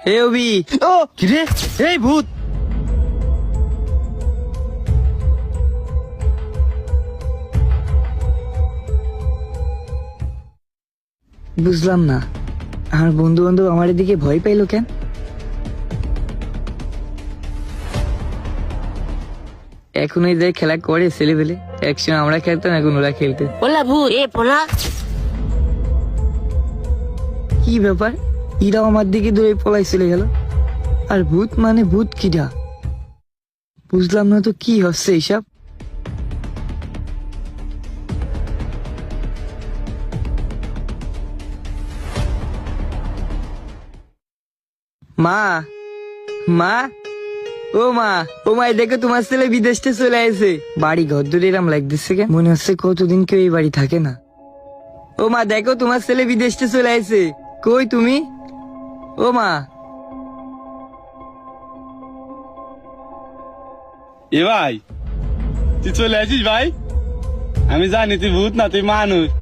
হে অভি। ও কিরে, এই ভূত। বুঝলাম না, আমার বন্ধু বান্ধব আমার দিকে ভয় পাইলো কেন? এখন ওই যে খেলা করে ছেলে পেলে, একসময় আমরা খেলতাম, এখন ওরা খেলতে। বললা ভূত এ পোলা। কি ব্যাপার, ইরাও আমার দিকে দূরে পলাই চলে গেল। আর ভূত মানে ভূত কিরা, বুঝলাম না তো কি হচ্ছে এইসব। মা, মা, ও মা, ও মা, দেখো তোমার ছেলে বিদেশে চলে আসে। বাড়ি ঘর দূরে এরম লাগতেছে কেন, মনে হচ্ছে কতদিন কেউ এই বাড়ি থাকে না। ও মা, দেখো তোমার ছেলে বিদেশে চলে আসে। কই তুমি? ও মা। এ ভাই, তুই চলে আসিস ভাই? আমি জানি তুই ভূত না, তুই মানুষ।